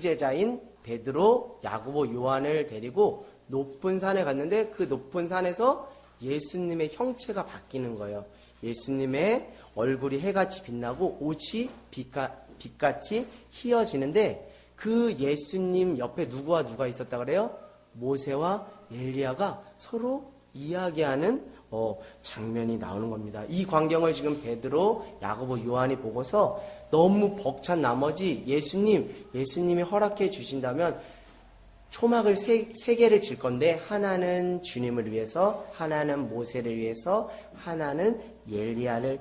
제자인 베드로, 야고보, 요한을 데리고 높은 산에 갔는데 그 높은 산에서 예수님의 형체가 바뀌는 거예요. 예수님의 얼굴이 해같이 빛나고 옷이 빛같이 희어지는데 그 예수님 옆에 누구와 누가 있었다 그래요? 모세와 엘리야가 서로 이야기하는 장면이 나오는 겁니다. 이 광경을 지금 베드로, 야고보, 요한이 보고서 너무 벅찬 나머지 예수님이 허락해 주신다면 초막을 세 개를 질 건데 하나는 주님을 위해서, 하나는 모세를 위해서, 하나는 엘리야를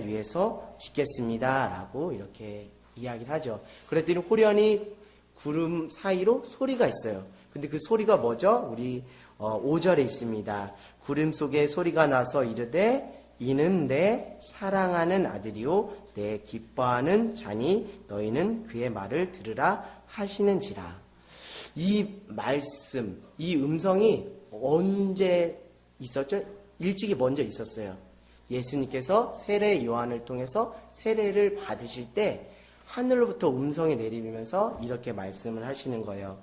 위해서 짓겠습니다 라고 이렇게 이야기를 하죠. 그랬더니 호련히 구름 사이로 소리가 있어요. 근데 그 소리가 뭐죠? 우리 5절에 있습니다. 구름 속에 소리가 나서 이르되 이는 내 사랑하는 아들이요 내 기뻐하는 자니 너희는 그의 말을 들으라 하시는지라. 이 말씀, 이 음성이 언제 있었죠? 일찍이 먼저 있었어요. 예수님께서 세례 요한을 통해서 세례를 받으실 때 하늘로부터 음성이 내리면서 이렇게 말씀을 하시는 거예요.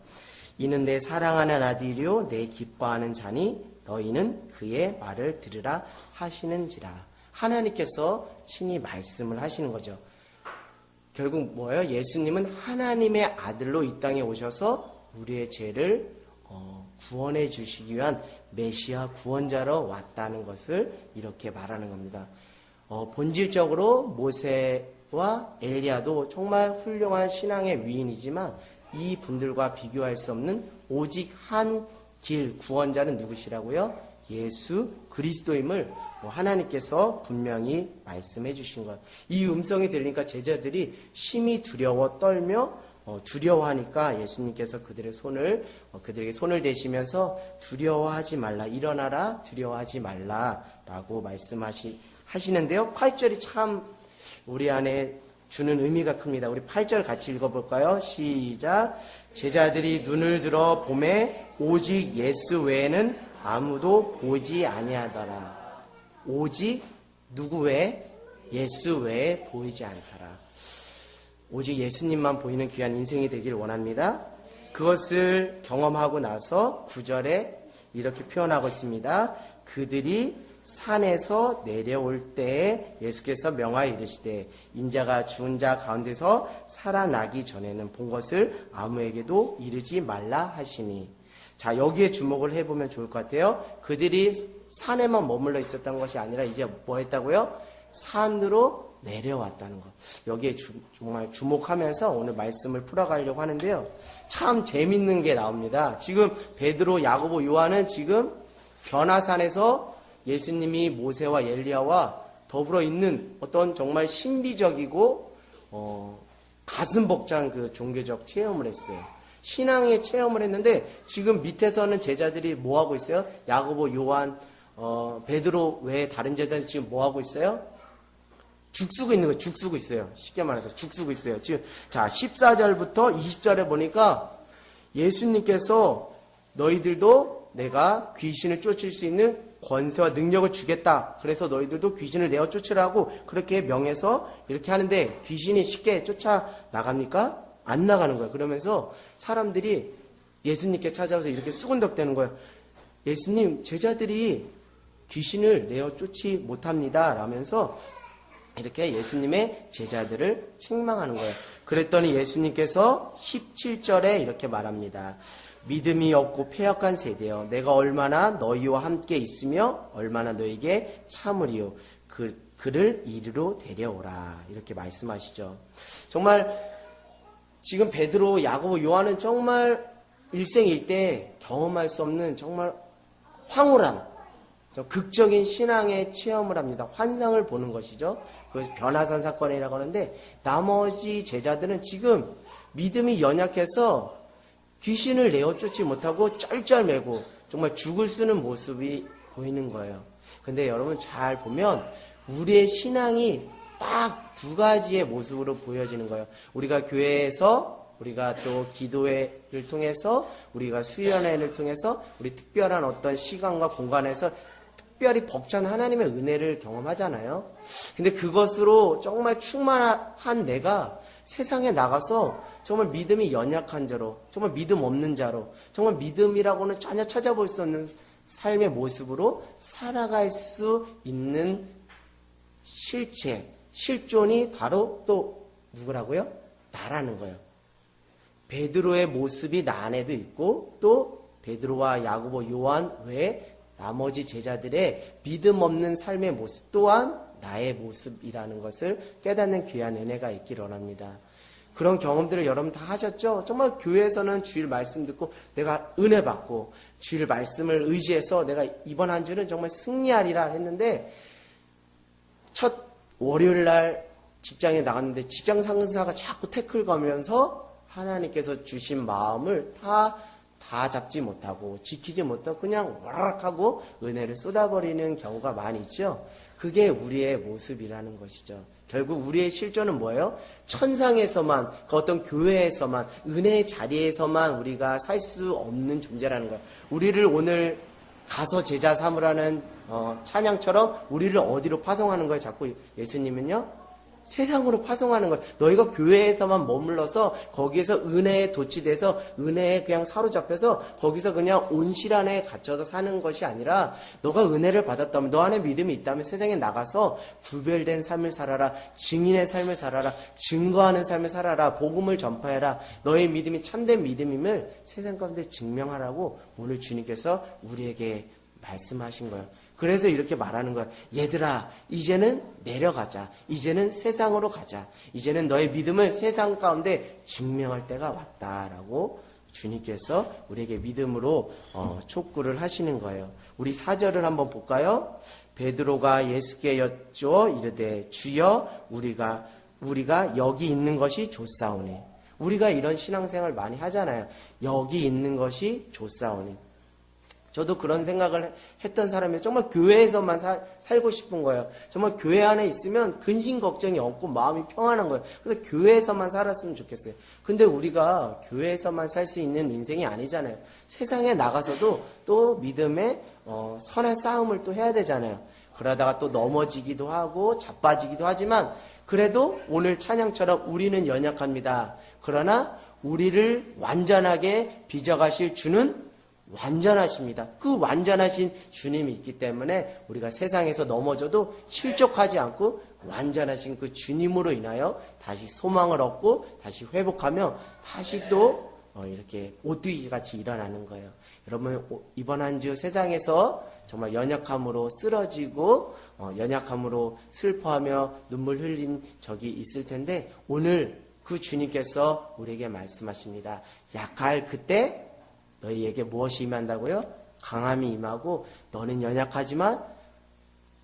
이는 내 사랑하는 아들이요 내 기뻐하는 자니 너희는 그의 말을 들으라 하시는지라. 하나님께서 친히 말씀을 하시는 거죠. 결국 뭐예요? 예수님은 하나님의 아들로 이 땅에 오셔서 우리의 죄를 구원해 주시기 위한 메시아 구원자로 왔다는 것을 이렇게 말하는 겁니다. 본질적으로 모세와 엘리야도 정말 훌륭한 신앙의 위인이지만 이 분들과 비교할 수 없는 오직 한 길 구원자는 누구시라고요? 예수 그리스도임을 하나님께서 분명히 말씀해 주신 것. 이 음성이 들리니까 제자들이 심히 두려워 떨며 두려워하니까 예수님께서 그들에게 손을 대시면서 두려워하지 말라, 일어나라, 두려워하지 말라라고 말씀하시는데요. 8절이 참 우리 안에 주는 의미가 큽니다. 우리 8절 같이 읽어볼까요? 시작. 제자들이 눈을 들어 보매 오직 예수 외에는 아무도 보지 아니하더라. 오직 누구 외에? 예수 외에 보이지 않더라. 오직 예수님만 보이는 귀한 인생이 되길 원합니다. 그것을 경험하고 나서 9절에 이렇게 표현하고 있습니다. 그들이 산에서 내려올 때에 예수께서 명하여 이르시되 인자가 죽은 자 가운데서 살아나기 전에는 본 것을 아무에게도 이르지 말라 하시니. 자, 여기에 주목을 해보면 좋을 것 같아요. 그들이 산에만 머물러 있었던 것이 아니라 이제 뭐 했다고요? 산으로 내려왔다는 것. 여기에 정말 주목하면서 오늘 말씀을 풀어가려고 하는데요. 참 재밌는 게 나옵니다. 지금 베드로, 야고보, 요한은 지금 변화산에서 예수님이 모세와 엘리야와 더불어 있는 어떤 정말 신비적이고 가슴 벅찬 그 종교적 체험을 했어요. 신앙의 체험을 했는데 지금 밑에서는 제자들이 뭐 하고 있어요? 야고보, 요한, 베드로 외에 다른 제자들이 지금 뭐 하고 있어요? 죽 쓰고 있는 거예요. 죽 쓰고 있어요. 쉽게 말해서 죽 쓰고 있어요. 지금 자 14절부터 20절에 보니까 예수님께서 너희들도 내가 귀신을 쫓을 수 있는 권세와 능력을 주겠다. 그래서 너희들도 귀신을 내어 쫓으라고 그렇게 명해서 이렇게 하는데 귀신이 쉽게 쫓아나갑니까? 안 나가는 거예요. 그러면서 사람들이 예수님께 찾아와서 이렇게 수군덕대는 거예요. 예수님, 제자들이 귀신을 내어 쫓지 못합니다. 라면서 이렇게 예수님의 제자들을 책망하는 거예요. 그랬더니 예수님께서 17절에 이렇게 말합니다. 믿음이 없고 패역한 세대여, 내가 얼마나 너희와 함께 있으며 얼마나 너희에게 참으리요. 그를 이리로 데려오라. 이렇게 말씀하시죠. 정말 지금 베드로, 야고보, 요한은 정말 일생일대 경험할 수 없는 정말 황홀함, 극적인 신앙의 체험을 합니다. 환상을 보는 것이죠. 그것이 변화산 사건이라고 하는데 나머지 제자들은 지금 믿음이 연약해서 귀신을 내어 쫓지 못하고 쩔쩔매고 정말 죽을 쓰는 모습이 보이는 거예요. 근데 여러분 잘 보면 우리의 신앙이 딱 두 가지의 모습으로 보여지는 거예요. 우리가 교회에서, 우리가 또 기도회를 통해서, 우리가 수련회를 통해서, 우리 특별한 어떤 시간과 공간에서 특별히 벅찬 하나님의 은혜를 경험하잖아요. 근데 그것으로 정말 충만한 내가 세상에 나가서 정말 믿음이 연약한 자로, 정말 믿음 없는 자로, 정말 믿음이라고는 전혀 찾아볼 수 없는 삶의 모습으로 살아갈 수 있는 실체, 실존이 바로 또 누구라고요? 나라는 거예요. 베드로의 모습이 나 안에도 있고 또 베드로와 야고보, 요한 외에 나머지 제자들의 믿음 없는 삶의 모습 또한 나의 모습이라는 것을 깨닫는 귀한 은혜가 있기를 원합니다. 그런 경험들을 여러분 다 하셨죠? 정말 교회에서는 주일 말씀 듣고 내가 은혜 받고 주일 말씀을 의지해서 내가 이번 한 주는 정말 승리하리라 했는데 첫 월요일 날 직장에 나갔는데 직장 상사가 자꾸 태클 거면서 하나님께서 주신 마음을 다 잡지 못하고 지키지 못하고 그냥 와락하고 은혜를 쏟아버리는 경우가 많이 있죠. 그게 우리의 모습이라는 것이죠. 결국 우리의 실존은 뭐예요? 천상에서만, 그 어떤 교회에서만, 은혜의 자리에서만 우리가 살 수 없는 존재라는 거예요. 우리를 오늘 가서 제자 삼으라는 찬양처럼 우리를 어디로 파송하는 거예요? 자꾸 예수님은요? 세상으로 파송하는 거예요. 너희가 교회에서만 머물러서 거기에서 은혜에 도취돼서 은혜에 그냥 사로잡혀서 거기서 그냥 온실 안에 갇혀서 사는 것이 아니라 너가 은혜를 받았다면 너 안에 믿음이 있다면 세상에 나가서 구별된 삶을 살아라. 증인의 삶을 살아라. 증거하는 삶을 살아라. 복음을 전파해라. 너의 믿음이 참된 믿음임을 세상 가운데 증명하라고 오늘 주님께서 우리에게 말씀하신 거예요. 그래서 이렇게 말하는 거야. 얘들아, 이제는 내려가자. 이제는 세상으로 가자. 이제는 너의 믿음을 세상 가운데 증명할 때가 왔다라고 주님께서 우리에게 믿음으로 촉구를 하시는 거예요. 우리 4절을 한번 볼까요? 베드로가 예수께 여쭈어 이르되 주여 우리가 여기 있는 것이 좋사오니. 우리가 이런 신앙생활 많이 하잖아요. 여기 있는 것이 좋사오니. 저도 그런 생각을 했던 사람이에요. 정말 교회에서만 살고 싶은 거예요. 정말 교회 안에 있으면 근심 걱정이 없고 마음이 평안한 거예요. 그래서 교회에서만 살았으면 좋겠어요. 근데 우리가 교회에서만 살 수 있는 인생이 아니잖아요. 세상에 나가서도 또 믿음의 선한 싸움을 또 해야 되잖아요. 그러다가 또 넘어지기도 하고 자빠지기도 하지만 그래도 오늘 찬양처럼 우리는 연약합니다. 그러나 우리를 완전하게 빚어가실 주는 완전하십니다. 그 완전하신 주님이 있기 때문에 우리가 세상에서 넘어져도 실족하지 않고 완전하신 그 주님으로 인하여 다시 소망을 얻고 다시 회복하며 다시 또 이렇게 오뚜기 같이 일어나는 거예요. 여러분 이번 한 주 세상에서 정말 연약함으로 쓰러지고 연약함으로 슬퍼하며 눈물 흘린 적이 있을 텐데 오늘 그 주님께서 우리에게 말씀하십니다. 약할 그때 너희에게 무엇이 임한다고요? 강함이 임하고 너는 연약하지만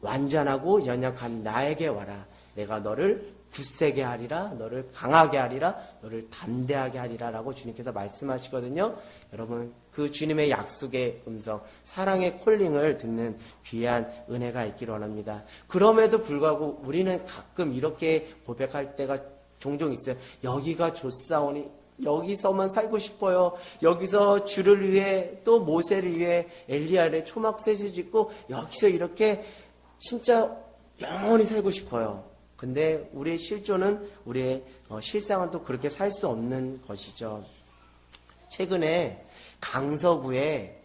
완전하고 연약한 나에게 와라. 내가 너를 굳세게 하리라. 너를 강하게 하리라. 너를 담대하게 하리라 라고 주님께서 말씀하시거든요. 여러분 그 주님의 약속의 음성 사랑의 콜링을 듣는 귀한 은혜가 있기를 원합니다. 그럼에도 불구하고 우리는 가끔 이렇게 고백할 때가 종종 있어요. 여기가 좋사오니 여기서만 살고 싶어요. 여기서 주를 위해 또 모세를 위해 엘리야를 초막셋을 짓고 여기서 이렇게 진짜 영원히 살고 싶어요. 근데 우리의 실존은 우리의 실상은 또 그렇게 살 수 없는 것이죠. 최근에 강서구에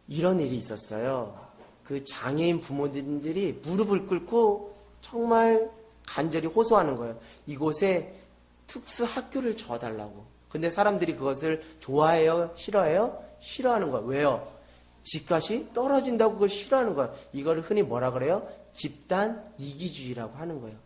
이런 일이 있었어요. 그 장애인 부모님들이 무릎을 꿇고 정말 간절히 호소하는 거예요. 이곳에 특수 학교를 줘달라고. 근데 사람들이 그것을 좋아해요? 싫어해요? 싫어하는 거예요. 왜요? 집값이 떨어진다고 그걸 싫어하는 거예요. 이거를 흔히 뭐라 그래요? 집단 이기주의라고 하는 거예요.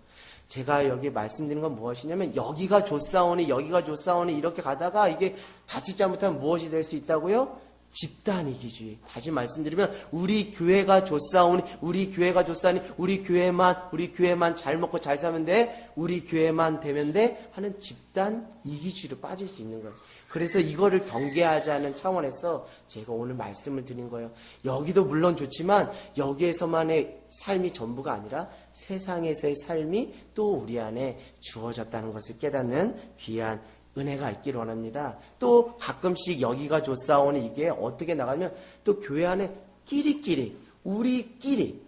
제가 여기 말씀드리는 건 무엇이냐면 여기가 좋사오니 여기가 좋사오니 이렇게 가다가 이게 자칫 잘못하면 무엇이 될 수 있다고요? 집단 이기주의. 다시 말씀드리면 우리 교회가 좋사오니 우리 교회가 좋사오니 우리 교회만 잘 먹고 잘 사면 돼. 우리 교회만 되면 돼 하는 집단 이기주의로 빠질 수 있는 거예요. 그래서 이거를 경계하자는 차원에서 제가 오늘 말씀을 드린 거예요. 여기도 물론 좋지만 여기에서만의 삶이 전부가 아니라 세상에서의 삶이 또 우리 안에 주어졌다는 것을 깨닫는 귀한 은혜가 있기를 원합니다. 또 가끔씩 여기가 좋사오니 이게 어떻게 나가면 또 교회 안에 끼리끼리 우리끼리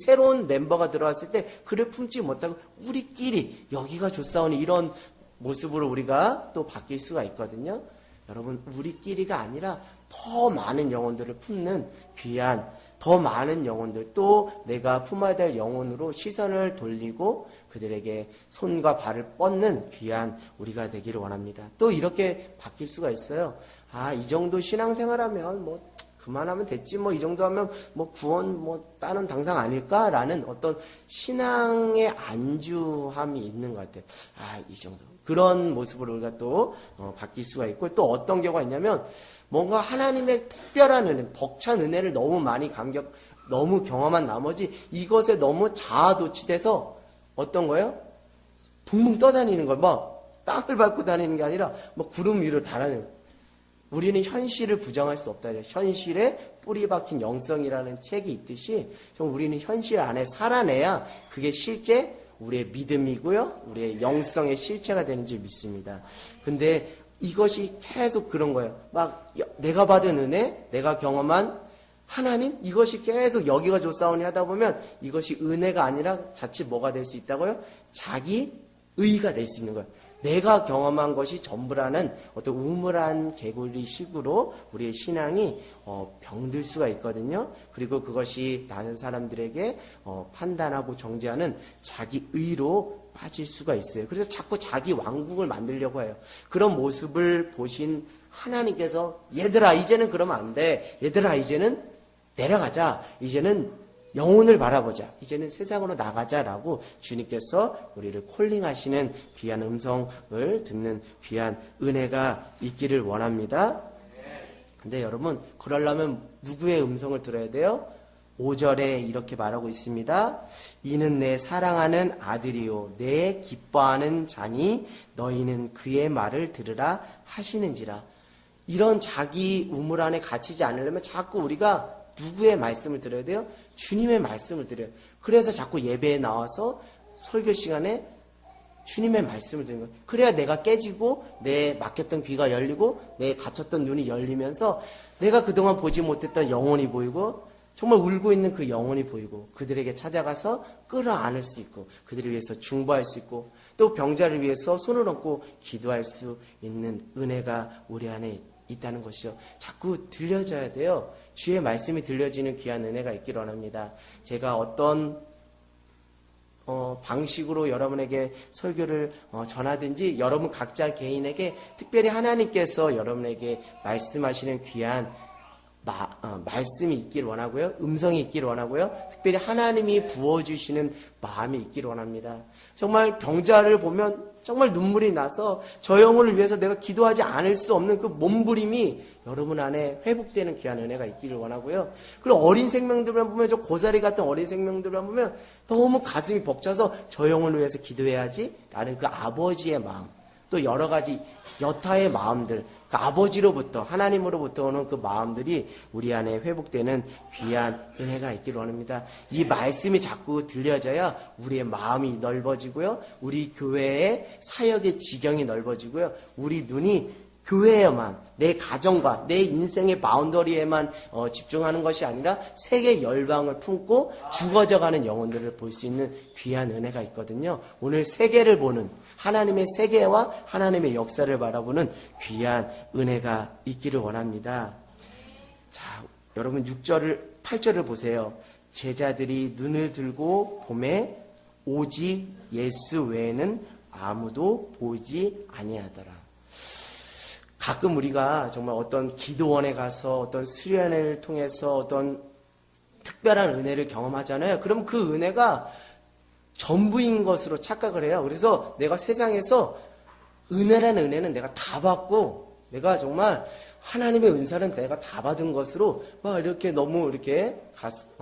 새로운 멤버가 들어왔을 때 그를 품지 못하고 우리끼리 여기가 좋사오니 이런 모습으로 우리가 또 바뀔 수가 있거든요. 여러분, 우리끼리가 아니라 더 많은 영혼들을 품는 귀한, 더 많은 영혼들, 또 내가 품어야 될 영혼으로 시선을 돌리고 그들에게 손과 발을 뻗는 귀한 우리가 되기를 원합니다. 또 이렇게 바뀔 수가 있어요. 이 정도 신앙생활하면 뭐 그만하면 됐지, 뭐 이 정도 하면 뭐 구원 뭐 따는 당상 아닐까라는 어떤 신앙의 안주함이 있는 것 같아요. 이 정도. 그런 모습으로 우리가 또 바뀔 수가 있고, 또 어떤 경우가 있냐면 뭔가 하나님의 특별한 은혜, 벅찬 은혜를 너무 많이 너무 경험한 나머지 이것에 너무 자아도취돼서 어떤 거예요? 붕붕 떠다니는 거예요. 막 땅을 밟고 다니는 게 아니라 막 구름 위로 달아내는. 우리는 현실을 부정할 수 없다. 현실에 뿌리 박힌 영성이라는 책이 있듯이 우리는 현실 안에 살아내야 그게 실제 우리의 믿음이고요, 우리의 영성의 실체가 되는 줄 믿습니다. 근데 이것이 계속 그런 거예요. 막 내가 받은 은혜, 내가 경험한 하나님, 이것이 계속 여기가 좋사오니 하다 보면 이것이 은혜가 아니라 자칫 뭐가 될 수 있다고요? 자기 의가 될 수 있는 거예요. 내가 경험한 것이 전부라는 어떤 우물한 개구리식으로 우리의 신앙이 병들 수가 있거든요. 그리고 그것이 다른 사람들에게 판단하고 정죄하는 자기 의로 빠질 수가 있어요. 그래서 자꾸 자기 왕국을 만들려고 해요. 그런 모습을 보신 하나님께서 얘들아 이제는 그러면 안 돼. 얘들아 이제는 내려가자. 이제는 영혼을 바라보자. 이제는 세상으로 나가자라고 주님께서 우리를 콜링하시는 귀한 음성을 듣는 귀한 은혜가 있기를 원합니다. 근데 여러분, 그러려면 누구의 음성을 들어야 돼요? 5절에 이렇게 말하고 있습니다. 이는 내 사랑하는 아들이요 내 기뻐하는 자니 너희는 그의 말을 들으라 하시는지라. 이런 자기 우물 안에 갇히지 않으려면 자꾸 우리가 누구의 말씀을 들어야 돼요? 주님의 말씀을 들어요. 그래서 자꾸 예배에 나와서 설교 시간에 주님의 말씀을 듣는 거예요. 그래야 내가 깨지고 내 막혔던 귀가 열리고 내 닫혔던 눈이 열리면서 내가 그동안 보지 못했던 영혼이 보이고 정말 울고 있는 그 영혼이 보이고 그들에게 찾아가서 끌어안을 수 있고 그들을 위해서 중보할 수 있고 또 병자를 위해서 손을 얹고 기도할 수 있는 은혜가 우리 안에 있다는 것이죠. 자꾸 들려져야 돼요. 주의 말씀이 들려지는 귀한 은혜가 있기를 원합니다. 제가 어떤 방식으로 여러분에게 설교를 전하든지 여러분 각자 개인에게 특별히 하나님께서 여러분에게 말씀하시는 귀한 말씀이 있기를 원하고요. 음성이 있기를 원하고요. 특별히 하나님이 부어주시는 마음이 있기를 원합니다. 정말 병자를 보면 정말 눈물이 나서 저 영혼을 위해서 내가 기도하지 않을 수 없는 그 몸부림이 여러분 안에 회복되는 귀한 은혜가 있기를 원하고요. 그리고 어린 생명들만 보면 저 고사리 같은 어린 생명들만 보면 너무 가슴이 벅차서 저 영혼을 위해서 기도해야지 라는 그 아버지의 마음, 또 여러 가지 여타의 마음들, 그 아버지로부터 하나님으로부터 오는 그 마음들이 우리 안에 회복되는 귀한 은혜가 있기를 원합니다. 이 말씀이 자꾸 들려져야 우리의 마음이 넓어지고요. 우리 교회의 사역의 지경이 넓어지고요. 우리 눈이 교회에만 내 가정과 내 인생의 바운더리에만 집중하는 것이 아니라 세계 열방을 품고 죽어져가는 영혼들을 볼 수 있는 귀한 은혜가 있거든요. 오늘 세계를 보는 하나님의 세계와 하나님의 역사를 바라보는 귀한 은혜가 있기를 원합니다. 자, 여러분 8절을 보세요. 제자들이 눈을 들고 보매 오직 예수 외에는 아무도 보이지 아니하더라. 가끔 우리가 정말 어떤 기도원에 가서 어떤 수련회를 통해서 어떤 특별한 은혜를 경험하잖아요. 그럼 그 은혜가 전부인 것으로 착각을 해요. 그래서 내가 세상에서 은혜라는 은혜는 내가 다 받고 내가 정말 하나님의 은사는 내가 다 받은 것으로 막 이렇게 너무 이렇게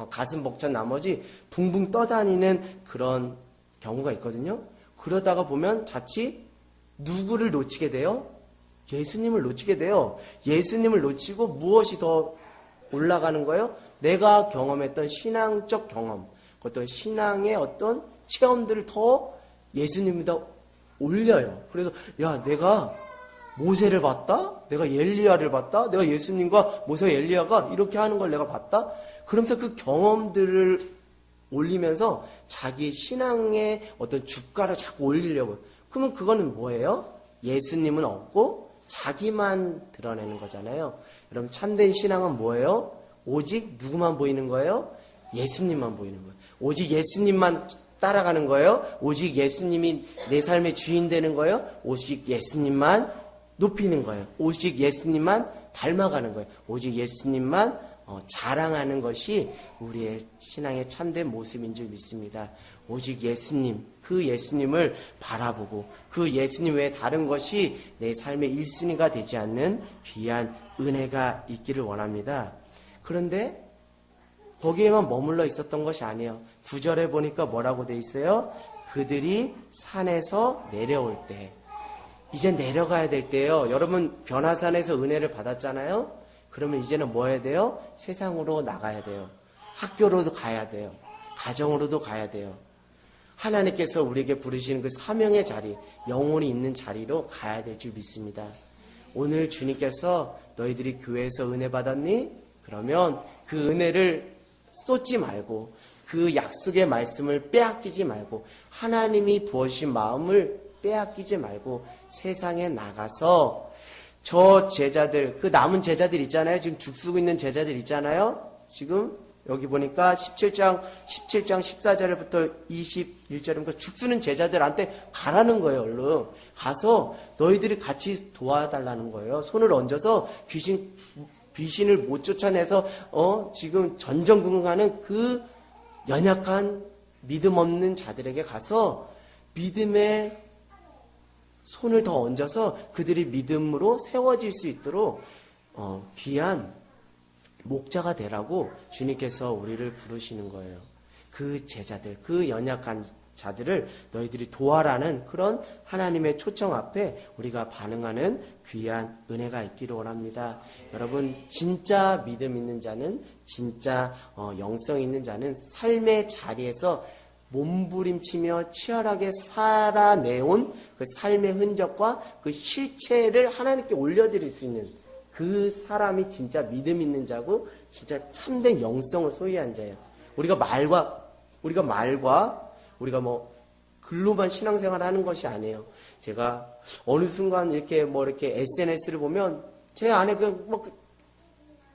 가슴 벅찬 나머지 붕붕 떠다니는 그런 경우가 있거든요. 그러다가 보면 자칫 누구를 놓치게 돼요? 예수님을 놓치게 돼요. 예수님을 놓치고 무엇이 더 올라가는 거예요? 내가 경험했던 신앙적 경험, 어떤 신앙의 어떤 체험들을 더 예수님보다 올려요. 그래서 내가 모세를 봤다? 내가 엘리야를 봤다? 내가 예수님과 모세 엘리야가 이렇게 하는 걸 내가 봤다? 그러면서 그 경험들을 올리면서 자기 신앙의 어떤 주가를 자꾸 올리려고. 그러면 그거는 뭐예요? 예수님은 없고 자기만 드러내는 거잖아요. 여러분 참된 신앙은 뭐예요? 오직 누구만 보이는 거예요? 예수님만 보이는 거예요. 오직 예수님만 따라가는 거예요. 오직 예수님이 내 삶의 주인 되는 거예요. 오직 예수님만 높이는 거예요. 오직 예수님만 닮아가는 거예요. 오직 예수님만 자랑하는 것이 우리의 신앙의 참된 모습인 줄 믿습니다. 오직 예수님, 그 예수님을 바라보고 그 예수님 외에 다른 것이 내 삶의 1순위가 되지 않는 귀한 은혜가 있기를 원합니다. 그런데 거기에만 머물러 있었던 것이 아니에요. 9절에 보니까 뭐라고 돼 있어요? 그들이 산에서 내려올 때. 이제 내려가야 될 때예요. 여러분 변화산에서 은혜를 받았잖아요. 그러면 이제는 뭐 해야 돼요? 세상으로 나가야 돼요. 학교로도 가야 돼요. 가정으로도 가야 돼요. 하나님께서 우리에게 부르시는 그 사명의 자리, 영혼이 있는 자리로 가야 될 줄 믿습니다. 오늘 주님께서 너희들이 교회에서 은혜 받았니? 그러면 그 은혜를 쏟지 말고 그 약속의 말씀을 빼앗기지 말고 하나님이 부어주신 마음을 빼앗기지 말고 세상에 나가서 저 제자들, 그 남은 제자들 있잖아요. 지금 죽쓰고 있는 제자들 있잖아요. 지금 여기 보니까 17장 14절부터 21절이니까 죽쓰는 제자들한테 가라는 거예요. 얼른 가서 너희들이 같이 도와달라는 거예요. 손을 얹어서 귀신을 못 쫓아내서 지금 전전긍긍하는 그 연약한 믿음 없는 자들에게 가서 믿음의 손을 더 얹어서 그들이 믿음으로 세워질 수 있도록 귀한 목자가 되라고 주님께서 우리를 부르시는 거예요. 그 제자들, 그 연약한 자들을 너희들이 도와라는 그런 하나님의 초청 앞에 우리가 반응하는 귀한 은혜가 있기를 원합니다. 여러분 진짜 믿음 있는 자는, 진짜 영성 있는 자는 삶의 자리에서 몸부림치며 치열하게 살아내온 그 삶의 흔적과 그 실체를 하나님께 올려드릴 수 있는 그 사람이 진짜 믿음 있는 자고 진짜 참된 영성을 소유한 자예요. 우리가 우리가 뭐 글로만 신앙생활을 하는 것이 아니에요. 제가 어느 순간 이렇게 SNS를 보면 제 안에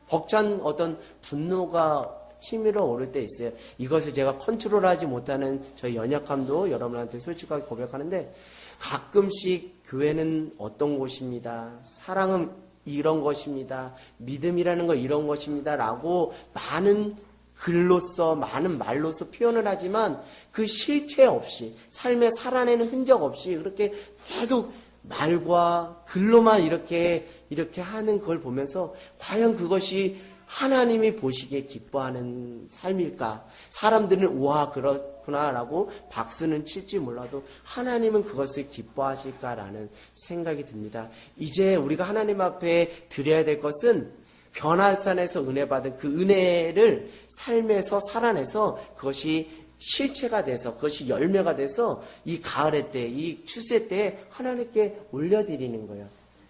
벅찬 어떤 분노가 치밀어 오를 때 있어요. 이것을 제가 컨트롤하지 못하는 저희 연약함도 여러분한테 솔직하게 고백하는데 가끔씩 교회는 어떤 곳입니다. 사랑은 이런 것입니다. 믿음이라는 건 이런 것입니다. 라고 많은 글로써 많은 말로써 표현을 하지만 그 실체 없이 삶에 살아내는 흔적 없이 그렇게 계속 말과 글로만 이렇게 하는 걸 보면서 과연 그것이 하나님이 보시기에 기뻐하는 삶일까? 사람들은 와 그렇구나라고 박수는 칠지 몰라도 하나님은 그것을 기뻐하실까라는 생각이 듭니다. 이제 우리가 하나님 앞에 드려야 될 것은 변화산에서 은혜 받은 그 은혜를 삶에서 살아내서 그것이 실체가 돼서 그것이 열매가 돼서 이 가을의 때, 이 추수의 때에 하나님께 올려드리는 거예요.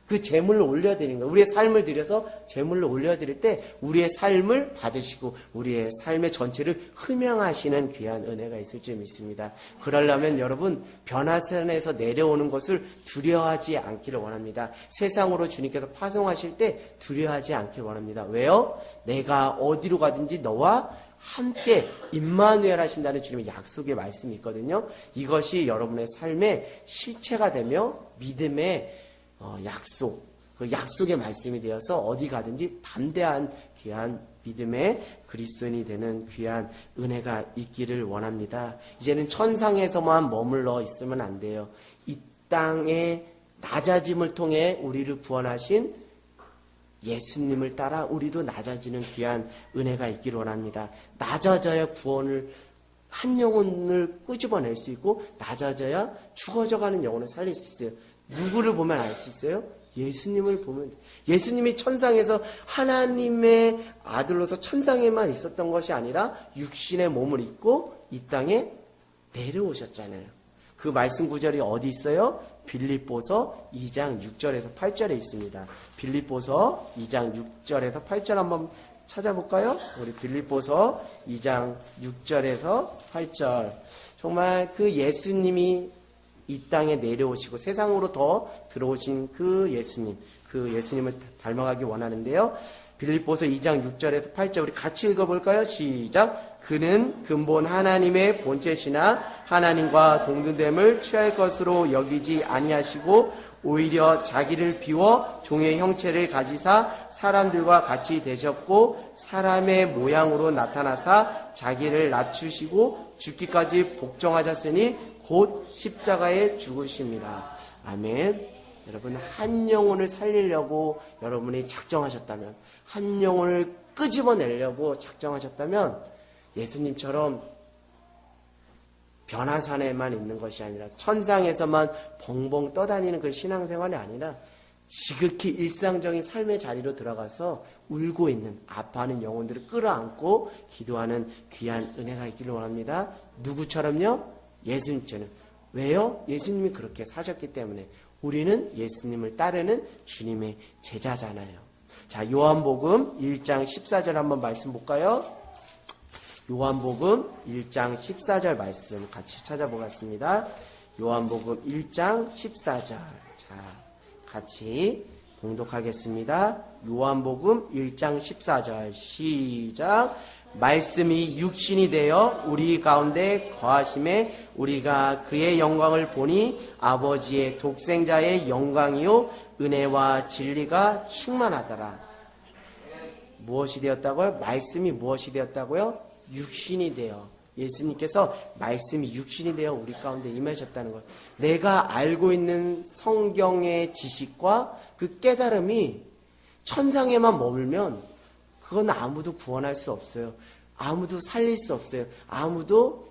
그 제물로 올려드리는 거예요. 우리의 삶을 드려서 제물로 올려드릴 때 우리의 삶을 받으시고 우리의 삶의 전체를 흠양하시는 귀한 은혜가 있을 줄 믿습니다. 그러려면 여러분 변화산에서 내려오는 것을 두려워하지 않기를 원합니다. 세상으로 주님께서 파송하실 때 두려워하지 않기를 원합니다. 왜요? 내가 어디로 가든지 너와 함께 임마누엘 하신다는 주님의 약속의 말씀이 있거든요. 이것이 여러분의 삶의 실체가 되며 믿음의 약속, 그 약속의 말씀이 되어서 어디 가든지 담대한 귀한 믿음의 그리스도인이 되는 귀한 은혜가 있기를 원합니다. 이제는 천상에서만 머물러 있으면 안 돼요. 이 땅의 낮아짐을 통해 우리를 구원하신 예수님을 따라 우리도 낮아지는 귀한 은혜가 있기를 원합니다. 낮아져야 구원을 한 영혼을 끄집어낼 수 있고 낮아져야 죽어져가는 영혼을 살릴 수 있어요. 누구를 보면 알 수 있어요? 예수님을 보면 예수님이 천상에서 하나님의 아들로서 천상에만 있었던 것이 아니라 육신의 몸을 입고 이 땅에 내려오셨잖아요. 그 말씀 구절이 어디 있어요? 빌립보서 2장 6절에서 8절에 있습니다. 빌립보서 2장 6절에서 8절 한번 찾아볼까요? 우리 빌립보서 2장 6절에서 8절. 정말 그 예수님이 이 땅에 내려오시고 세상으로 더 들어오신 그 예수님을 닮아가기 원하는데요. 빌립보서 2장 6절에서 8절 우리 같이 읽어볼까요? 시작. 그는 근본 하나님의 본체시나 하나님과 동등됨을 취할 것으로 여기지 아니하시고 오히려 자기를 비워 종의 형체를 가지사 사람들과 같이 되셨고 사람의 모양으로 나타나사 자기를 낮추시고 죽기까지 복종하셨으니 곧 십자가에 죽으심이라. 아멘. 여러분, 한 영혼을 살리려고 여러분이 작정하셨다면, 한 영혼을 끄집어내려고 작정하셨다면 예수님처럼 변화산에만 있는 것이 아니라 천상에서만 벙벙 떠다니는 그 신앙생활이 아니라 지극히 일상적인 삶의 자리로 들어가서 울고 있는, 아파하는 영혼들을 끌어안고 기도하는 귀한 은혜가 있기를 원합니다. 누구처럼요? 예수님처럼. 왜요? 예수님이 그렇게 사셨기 때문에. 우리는 예수님을 따르는 주님의 제자잖아요. 자, 요한복음 1장 14절 한번 말씀 볼까요? 요한복음 1장 14절 말씀 같이 찾아보겠습니다. 요한복음 1장 14절. 자, 같이 봉독하겠습니다. 요한복음 1장 14절 시작. 말씀이 육신이 되어 우리 가운데 거하심에 우리가 그의 영광을 보니 아버지의 독생자의 영광이요 은혜와 진리가 충만하더라. 무엇이 되었다고요? 말씀이 무엇이 되었다고요? 육신이 되어. 예수님께서 말씀이 육신이 되어 우리 가운데 임하셨다는 것. 내가 알고 있는 성경의 지식과 그 깨달음이 천상에만 머물면 그건 아무도 구원할 수 없어요. 아무도 살릴 수 없어요. 아무도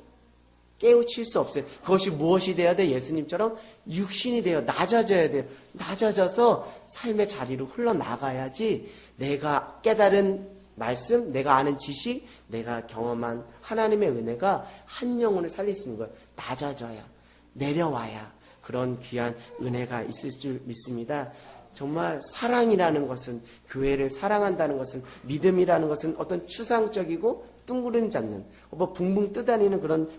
깨우칠 수 없어요. 그것이 무엇이 돼야 돼? 예수님처럼 육신이 되어 낮아져야 돼요. 낮아져서 삶의 자리로 흘러나가야지 내가 깨달은 말씀, 내가 아는 지식, 내가 경험한 하나님의 은혜가 한 영혼을 살릴 수 있는 거예요. 낮아져야, 내려와야 그런 귀한 은혜가 있을 줄 믿습니다. 정말 사랑이라는 것은, 교회를 사랑한다는 것은, 믿음이라는 것은 어떤 추상적이고 둥그름 잡는, 붕붕 뜨다니는 그런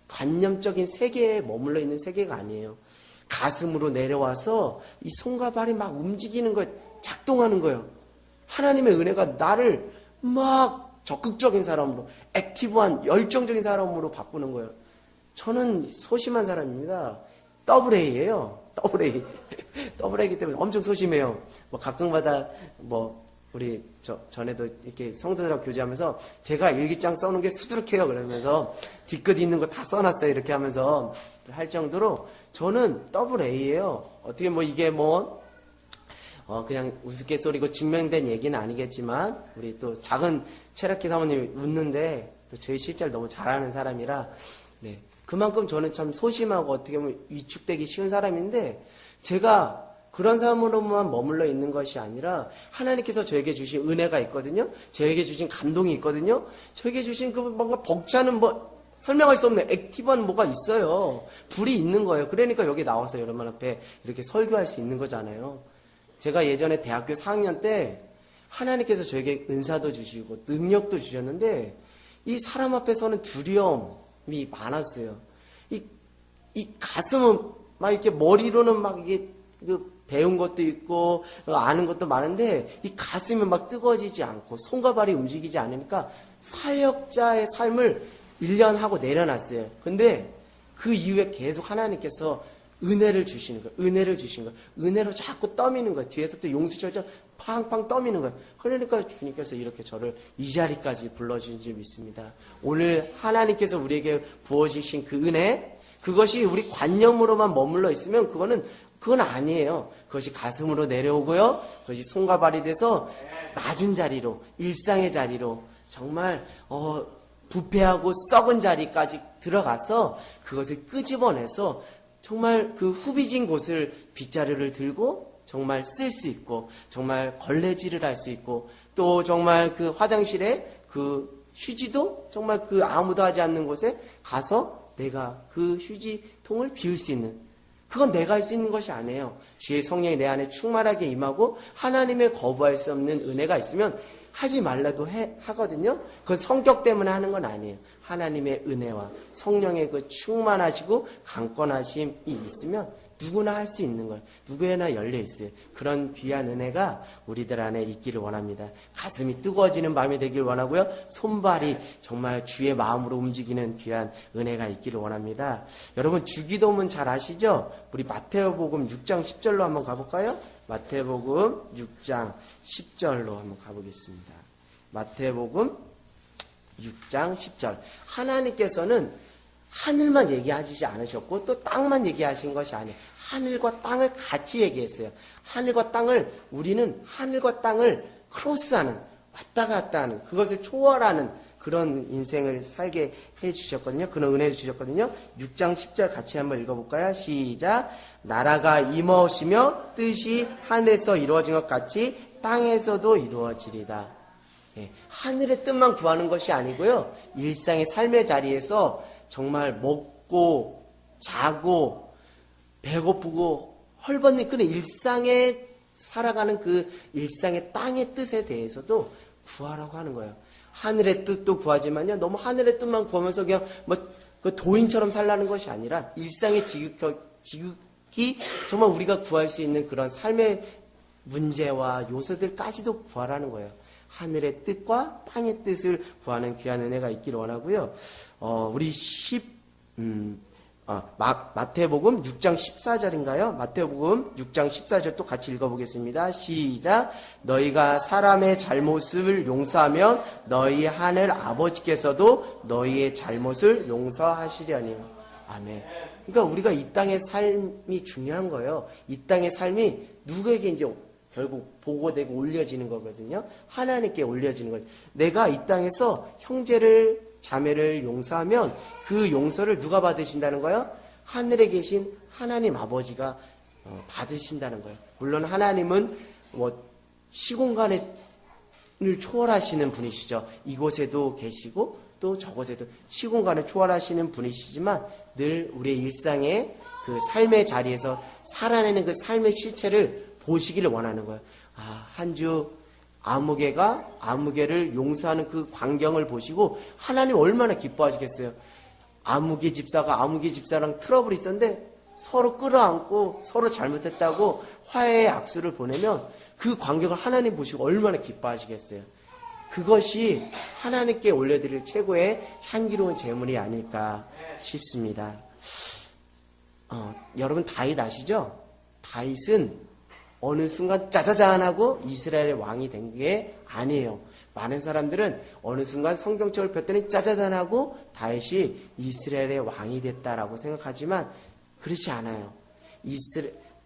관념적인 세계에 머물러 있는 세계가 아니에요. 가슴으로 내려와서 이 손과 발이 막 움직이는 거, 작동하는 거예요. 하나님의 은혜가 나를 막 적극적인 사람으로, 액티브한 열정적인 사람으로 바꾸는 거예요. 저는 소심한 사람입니다. 더블 A예요. 더블 A. 더블 A이기 때문에 엄청 소심해요. 가끔마다 우리 전에도 이렇게 성도들하고 교제하면서 제가 일기장 써놓은 게 수두룩해요. 그러면서 뒤끝 있는 거 다 써놨어요. 이렇게 하면서 할 정도로 저는 더블 A예요. 어떻게 이게 그냥 우스갯소리고 증명된 얘기는 아니겠지만 우리 또 작은 체라키 사모님이 웃는데 또 저희 실제를 너무 잘하는 사람이라 네. 그만큼 저는 참 소심하고 어떻게 보면 위축되기 쉬운 사람인데 제가 그런 사람으로만 머물러 있는 것이 아니라 하나님께서 저에게 주신 은혜가 있거든요. 저에게 주신 감동이 있거든요. 저에게 주신 그 뭔가 벅차는 설명할 수 없는 액티브한 뭐가 있어요. 불이 있는 거예요. 그러니까 여기 나와서 여러분 앞에 이렇게 설교할 수 있는 거잖아요. 제가 예전에 대학교 4학년 때 하나님께서 저에게 은사도 주시고 능력도 주셨는데 이 사람 앞에서는 두려움이 많았어요. 이 가슴은 막 이렇게 머리로는 막 이게 배운 것도 있고 아는 것도 많은데 이 가슴이 막 뜨거워지지 않고 손과 발이 움직이지 않으니까 사역자의 삶을 1년 하고 내려놨어요. 근데 그 이후에 계속 하나님께서 은혜를 주시는 거예요. 은혜를 주신 거예요. 은혜로 자꾸 떠미는 거예요. 뒤에서부터 용수철처럼 팡팡 떠미는 거예요. 그러니까 주님께서 이렇게 저를 이 자리까지 불러주신 줄 믿습니다. 오늘 하나님께서 우리에게 부어주신 그 은혜, 그것이 우리 관념으로만 머물러 있으면 그건 아니에요. 그것이 가슴으로 내려오고요. 그것이 손과 발이 돼서 낮은 자리로, 일상의 자리로 정말 부패하고 썩은 자리까지 들어가서 그것을 끄집어내서 정말 그 후비진 곳을 빗자루를 들고 정말 쓸 수 있고 정말 걸레질을 할 수 있고 또 정말 그 화장실에 그 휴지도 정말 그 아무도 하지 않는 곳에 가서 내가 그 휴지통을 비울 수 있는 그건 내가 할 수 있는 것이 아니에요. 주의 성령이 내 안에 충만하게 임하고 하나님의 거부할 수 없는 은혜가 있으면 하지 말라도 하거든요. 그건 성격 때문에 하는 건 아니에요. 하나님의 은혜와 성령의 그 충만하시고 강권하심이 있으면 누구나 할 수 있는 거예요. 누구에나 열려 있어요. 그런 귀한 은혜가 우리들 안에 있기를 원합니다. 가슴이 뜨거워지는 밤이 되길 원하고요. 손발이 정말 주의 마음으로 움직이는 귀한 은혜가 있기를 원합니다. 여러분 주기도문 잘 아시죠? 우리 마태복음 6장 10절로 한번 가볼까요? 마태복음 6장 10절로 한번 가보겠습니다. 마태복음 6장 10절. 하나님께서는 하늘만 얘기하지 않으셨고 또 땅만 얘기하신 것이 아니에요. 하늘과 땅을 같이 얘기했어요. 하늘과 땅을, 우리는 하늘과 땅을 크로스하는, 왔다 갔다 하는, 그것을 초월하는 그런 인생을 살게 해주셨거든요. 그런 은혜를 주셨거든요. 6장 10절 같이 한번 읽어볼까요? 시작. 나라가 임하시며 뜻이 하늘에서 이루어진 것 같이 땅에서도 이루어지리다. 예, 하늘의 뜻만 구하는 것이 아니고요. 일상의 삶의 자리에서 정말 먹고 자고 배고프고 헐벗는 그런 일상에 살아가는 그 일상의 땅의 뜻에 대해서도 구하라고 하는 거예요. 하늘의 뜻도 구하지만요. 너무 하늘의 뜻만 구하면서 그냥 그 도인처럼 살라는 것이 아니라 일상의 지극히 정말 우리가 구할 수 있는 그런 삶의 문제와 요소들까지도 구하라는 거예요. 하늘의 뜻과 땅의 뜻을 구하는 귀한 은혜가 있기를 원하고요. 우리 마태복음 6장 14절인가요? 마태복음 6장 14절 또 같이 읽어보겠습니다. 시작. 너희가 사람의 잘못을 용서하면 너희 하늘 아버지께서도 너희의 잘못을 용서하시려니. 아멘. 그러니까 우리가 이 땅의 삶이 중요한 거예요. 이 땅의 삶이 누구에게 이제 결국 보고되고 올려지는 거거든요. 하나님께 올려지는 거죠. 내가 이 땅에서 형제를 자매를 용서하면 그 용서를 누가 받으신다는 거예요? 하늘에 계신 하나님 아버지가 받으신다는 거예요. 물론 하나님은 시공간을 초월하시는 분이시죠. 이곳에도 계시고 또 저곳에도 시공간을 초월하시는 분이시지만 늘 우리의 일상의 그 삶의 자리에서 살아내는 그 삶의 실체를 보시기를 원하는 거예요. 한 주 아무개를 용서하는 그 광경을 보시고 하나님 얼마나 기뻐하시겠어요. 아무개 집사랑 트러블이 있었는데 서로 끌어안고 서로 잘못했다고 화해의 악수를 보내면 그 광경을 하나님 보시고 얼마나 기뻐하시겠어요. 그것이 하나님께 올려드릴 최고의 향기로운 제물이 아닐까 싶습니다. 여러분 다윗 아시죠? 다윗은 어느 순간 짜자잔 하고 이스라엘의 왕이 된 게 아니에요. 많은 사람들은 어느 순간 성경책을 폈더니 짜자잔 하고 다윗이 이스라엘의 왕이 됐다라고 생각하지만 그렇지 않아요.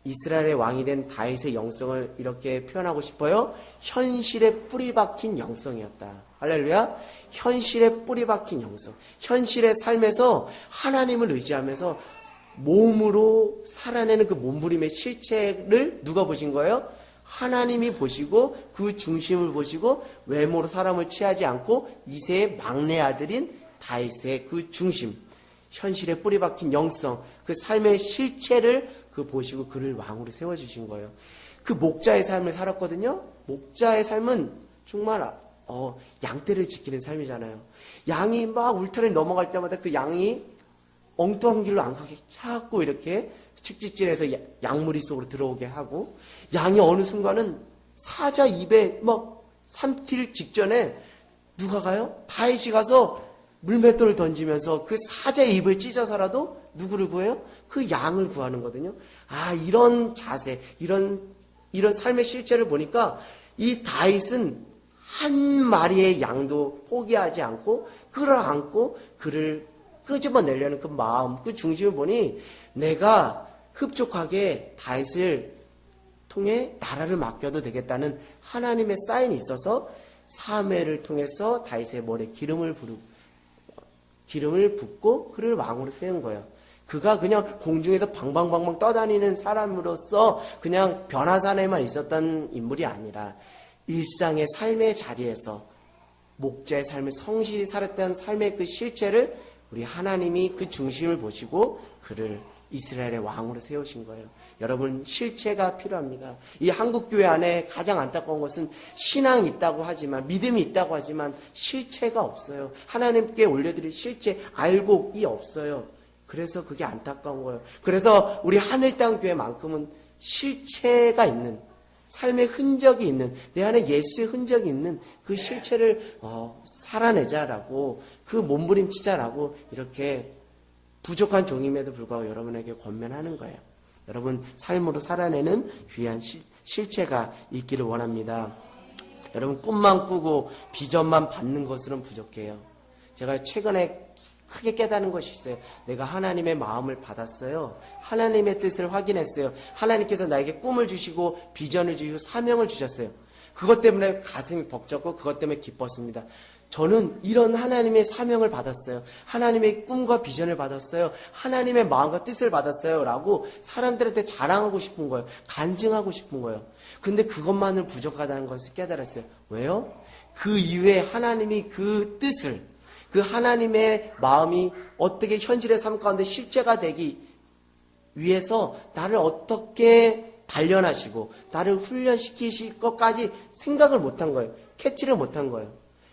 이스라엘의 왕이 된 다윗의 영성을 이렇게 표현하고 싶어요. 현실에 뿌리 박힌 영성이었다. 할렐루야. 현실에 뿌리 박힌 영성. 현실의 삶에서 하나님을 의지하면서 몸으로 살아내는 그 몸부림의 실체를 누가 보신 거예요? 하나님이 보시고 그 중심을 보시고 외모로 사람을 취하지 않고 이새의 막내 아들인 다윗의 그 중심, 현실에 뿌리 박힌 영성, 그 삶의 실체를 보시고 그를 왕으로 세워주신 거예요. 그 목자의 삶을 살았거든요. 목자의 삶은 정말 양떼를 지키는 삶이잖아요. 양이 막 울타리를 넘어갈 때마다 그 양이 엉뚱한 길로 안 가게 자꾸 이렇게 책직질해서 양무리 속으로 들어오게 하고, 양이 어느 순간은 사자 입에 막 삼킬 직전에 누가 가요? 다윗이 가서 물맷돌을 던지면서 그 사자의 입을 찢어서라도 누구를 구해요? 그 양을 구하는 거거든요. 이런 자세, 이런 삶의 실체를 보니까 이 다윗은 한 마리의 양도 포기하지 않고 끌어안고 그를 끄집어내려는 그 마음, 그 중심을 보니 내가 흡족하게 다윗을 통해 나라를 맡겨도 되겠다는 하나님의 사인이 있어서 사무엘을 통해서 다윗의 머리에 기름을 붓고 그를 왕으로 세운 거예요. 그가 그냥 공중에서 방방방방 떠다니는 사람으로서 그냥 변화산에만 있었던 인물이 아니라 일상의 삶의 자리에서 목자의 삶을 성실히 살았던 삶의 그 실체를 우리 하나님이 그 중심을 보시고 그를 이스라엘의 왕으로 세우신 거예요. 여러분, 실체가 필요합니다. 이 한국교회 안에 가장 안타까운 것은 신앙이 있다고 하지만, 믿음이 있다고 하지만 실체가 없어요. 하나님께 올려드릴 실체, 알곡이 없어요. 그래서 그게 안타까운 거예요. 그래서 우리 하늘땅 교회만큼은 실체가 있는, 삶의 흔적이 있는, 내 안에 예수의 흔적이 있는 그 실체를 살아내자라고, 그 몸부림치자라고 이렇게 부족한 종임에도 불구하고 여러분에게 권면하는 거예요. 여러분, 삶으로 살아내는 귀한 실체가 있기를 원합니다. 여러분, 꿈만 꾸고 비전만 받는 것으로는 부족해요. 제가 최근에 크게 깨닫는 것이 있어요. 내가 하나님의 마음을 받았어요. 하나님의 뜻을 확인했어요. 하나님께서 나에게 꿈을 주시고 비전을 주시고 사명을 주셨어요. 그것 때문에 가슴이 벅찼고 그것 때문에 기뻤습니다. 저는 이런 하나님의 사명을 받았어요. 하나님의 꿈과 비전을 받았어요. 하나님의 마음과 뜻을 받았어요. 라고 사람들한테 자랑하고 싶은 거예요. 간증하고 싶은 거예요. 근데 그것만은 부족하다는 것을 깨달았어요. 왜요? 그 이후에 하나님이 그 뜻을, 그 하나님의 마음이 어떻게 현실의 삶 가운데 실제가 되기 위해서 나를 어떻게 단련하시고 나를 훈련시키실 것까지 생각을 못한 거예요. 캐치를 못한 거예요.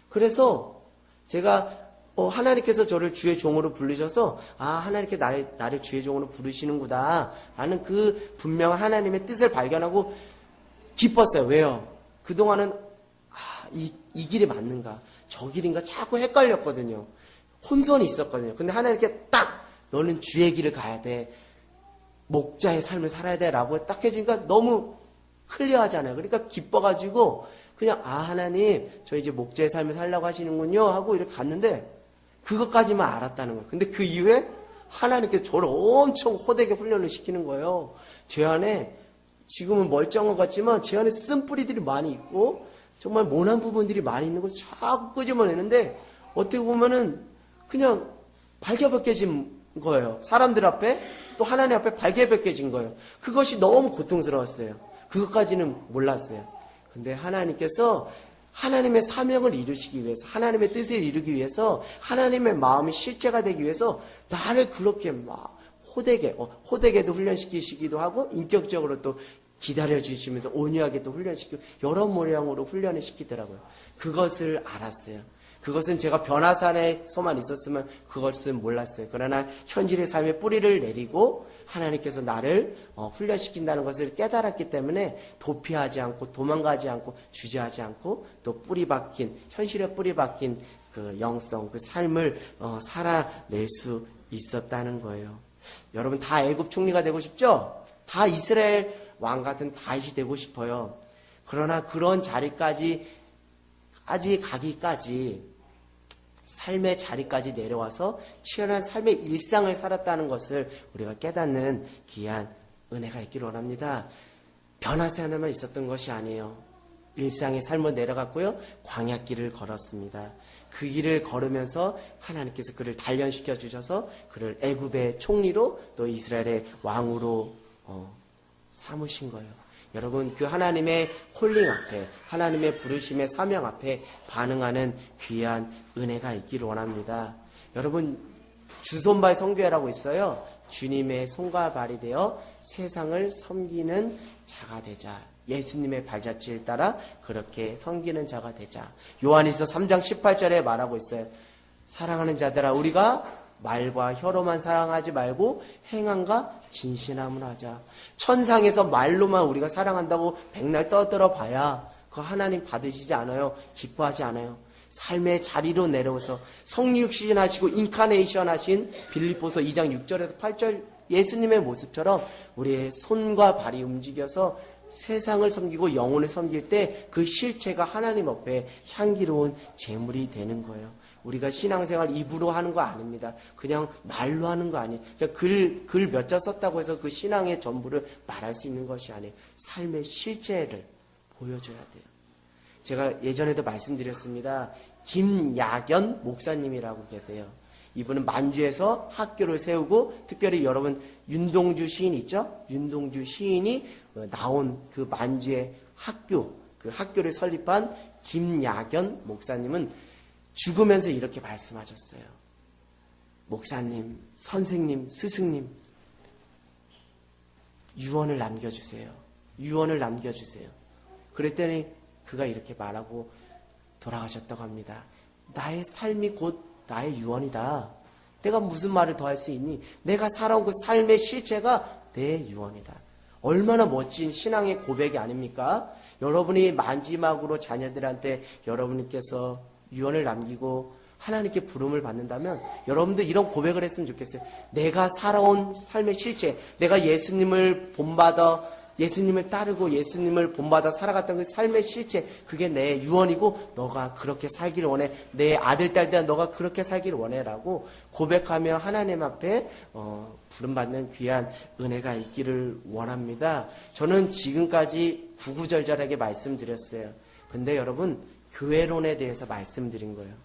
그래서 제가 하나님께서 저를 주의 종으로 부르셔서 하나님께 나를 주의 종으로 부르시는구나 라는 그 분명한 하나님의 뜻을 발견하고 기뻤어요. 왜요? 그동안은 이 길이 맞는가 저 길인가 자꾸 헷갈렸거든요. 혼선이 있었거든요. 근데 하나님께 딱 너는 주의 길을 가야 돼. 목자의 삶을 살아야 돼 라고 딱 해주니까 너무 클리어하잖아요. 그러니까 기뻐가지고 그냥 하나님 저 이제 목자의 삶을 살려고 하시는군요 하고 이렇게 갔는데 그것까지만 알았다는 거예요. 근데 그 이후에 하나님께서 저를 엄청 호되게 훈련을 시키는 거예요. 제 안에 지금은 멀쩡한 것 같지만 제 안에 쓴뿌리들이 많이 있고 정말 모난 부분들이 많이 있는 것을 자꾸 끄집어내는데 어떻게 보면은 그냥 발견벗겨진 거예요. 사람들 앞에 또 하나님 앞에 발견벗겨진 거예요. 그것이 너무 고통스러웠어요. 그것까지는 몰랐어요. 근데 하나님께서 하나님의 사명을 이루시기 위해서 하나님의 뜻을 이루기 위해서 하나님의 마음이 실제가 되기 위해서 나를 그렇게 막 호되게도 훈련시키시기도 하고 인격적으로 또 기다려주시면서 온유하게 또 훈련시키고 여러 모양으로 훈련을 시키더라고요. 그것을 알았어요. 그것은 제가 변화산에서만 있었으면 그것은 몰랐어요. 그러나 현실의 삶에 뿌리를 내리고 하나님께서 나를 훈련시킨다는 것을 깨달았기 때문에 도피하지 않고 도망가지 않고 주저하지 않고 또 현실에 뿌리 박힌 그 영성, 그 삶을 살아낼 수 있었다는 거예요. 여러분 다 애굽 총리가 되고 싶죠? 다 이스라엘 왕 같은 다윗이 되고 싶어요. 그러나 그런 자리까지 가기까지 삶의 자리까지 내려와서 치열한 삶의 일상을 살았다는 것을 우리가 깨닫는 귀한 은혜가 있기를 원합니다. 변화산에만 있었던 것이 아니에요. 일상의 삶을 내려갔고요. 광야길을 걸었습니다. 그 길을 걸으면서 하나님께서 그를 단련시켜 주셔서 그를 애굽의 총리로 또 이스라엘의 왕으로 삼으신 거예요. 여러분 그 하나님의 콜링 앞에 하나님의 부르심의 사명 앞에 반응하는 귀한 은혜가 있기를 원합니다. 여러분 주손발 선교회라고 있어요. 주님의 손과 발이 되어 세상을 섬기는 자가 되자. 예수님의 발자취를 따라 그렇게 섬기는 자가 되자. 요한일서 3장 18절에 말하고 있어요. 사랑하는 자들아 우리가 말과 혀로만 사랑하지 말고 행함과 진실함을 하자. 천상에서 말로만 우리가 사랑한다고 백날 떠들어 봐야 그거 하나님 받으시지 않아요. 기뻐하지 않아요. 삶의 자리로 내려오서 성육신 하시고 인카네이션 하신 빌립보서 2장 6절에서 8절 예수님의 모습처럼 우리의 손과 발이 움직여서 세상을 섬기고 영혼을 섬길 때 그 실체가 하나님 앞에 향기로운 제물이 되는 거예요. 우리가 신앙생활 입으로 하는 거 아닙니다. 그냥 말로 하는 거 아니에요. 그냥 글 몇 자 썼다고 해서 그 신앙의 전부를 말할 수 있는 것이 아니에요. 삶의 실체를 보여줘야 돼요. 제가 예전에도 말씀드렸습니다. 김야견 목사님이라고 계세요. 이분은 만주에서 학교를 세우고 특별히 여러분 윤동주 시인 있죠? 윤동주 시인이 나온 그 만주의 그 학교를 설립한 김야견 목사님은 죽으면서 이렇게 말씀하셨어요. 목사님, 선생님, 스승님, 유언을 남겨주세요. 유언을 남겨주세요. 그랬더니 그가 이렇게 말하고 돌아가셨다고 합니다. 나의 삶이 곧 나의 유언이다. 내가 무슨 말을 더 할 수 있니? 내가 살아온 그 삶의 실체가 내 유언이다. 얼마나 멋진 신앙의 고백이 아닙니까? 여러분이 마지막으로 자녀들한테 여러분께서 유언을 남기고 하나님께 부름을 받는다면 여러분도 이런 고백을 했으면 좋겠어요. 내가 살아온 삶의 실체, 내가 예수님을 본받아 예수님을 따르고 예수님을 본받아 살아갔던 그 삶의 실체, 그게 내 유언이고 너가 그렇게 살기를 원해. 내 아들, 딸들 너가 그렇게 살기를 원해 라고 고백하며 하나님 앞에 부름받는 귀한 은혜가 있기를 원합니다. 저는 지금까지 구구절절하게 말씀드렸어요. 근데 여러분, 교회론에 대해서 말씀드린 거예요.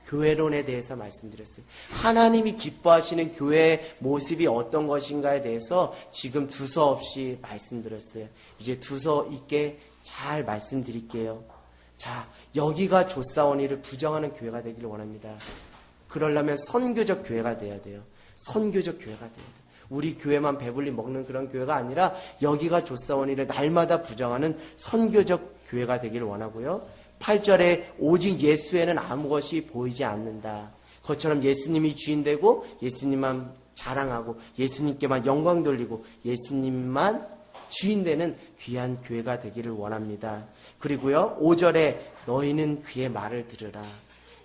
교회론에 대해서 말씀드렸어요. 하나님이 기뻐하시는 교회의 모습이 어떤 것인가에 대해서 지금 두서없이 말씀드렸어요. 이제 두서 있게 잘 말씀드릴게요. 자, 여기가 조사원이를 부정하는 교회가 되기를 원합니다. 그러려면 선교적 교회가 돼야 돼요. 선교적 교회가 돼야 돼요. 우리 교회만 배불리 먹는 그런 교회가 아니라 여기가 조사원이를 날마다 부정하는 선교적 교회가 되기를 원하고요. 8절에 오직 예수에는 아무것이 보이지 않는다. 그것처럼 예수님이 주인되고 예수님만 자랑하고 예수님께만 영광 돌리고 예수님만 주인되는 귀한 교회가 되기를 원합니다. 그리고요 5절에 너희는 그의 말을 들으라.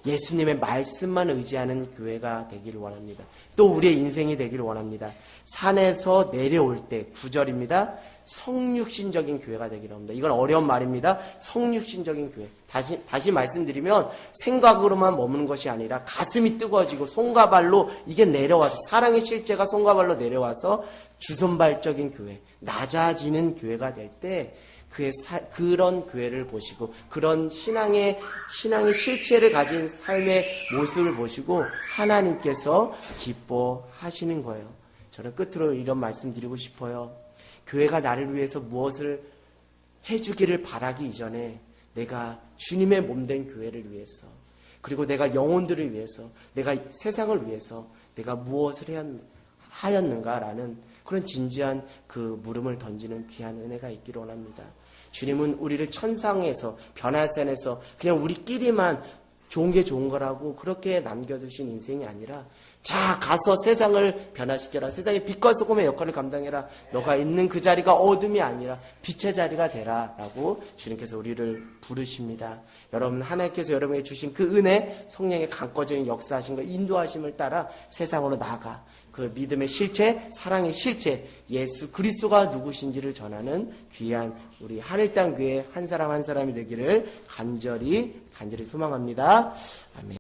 예수님의 말씀만 의지하는 교회가 되기를 원합니다. 또 우리의 인생이 되기를 원합니다. 산에서 내려올 때 9절입니다. 성육신적인 교회가 되기를 합니다. 이건 어려운 말입니다. 성육신적인 교회. 다시 말씀드리면 생각으로만 머무는 것이 아니라 가슴이 뜨거워지고 손과 발로 이게 내려와서 사랑의 실제가 손과 발로 내려와서 주선발적인 교회, 낮아지는 교회가 될 때 그런 교회를 보시고 그런 신앙의 실체를 가진 삶의 모습을 보시고 하나님께서 기뻐하시는 거예요. 저는 끝으로 이런 말씀 드리고 싶어요. 교회가 나를 위해서 무엇을 해주기를 바라기 이전에 내가 주님의 몸된 교회를 위해서 그리고 내가 영혼들을 위해서 내가 세상을 위해서 내가 무엇을 하였는가라는 그런 진지한 그 물음을 던지는 귀한 은혜가 있기를 원합니다. 주님은 우리를 천상에서 변화산에서 그냥 우리끼리만 좋은 게 좋은 거라고 그렇게 남겨두신 인생이 아니라 자 가서 세상을 변화시켜라. 세상의 빛과 소금의 역할을 감당해라. 너가 있는 그 자리가 어둠이 아니라 빛의 자리가 되라 라고 주님께서 우리를 부르십니다. 여러분 하나님께서 여러분에게 주신 그 은혜 성령의 강권적인 역사하신 인도하심을 따라 세상으로 나아가 그 믿음의 실체, 사랑의 실체, 예수 그리스도가 누구신지를 전하는 귀한 우리 하늘 땅 교회 한 사람 한 사람이 되기를 간절히 소망합니다. 아멘.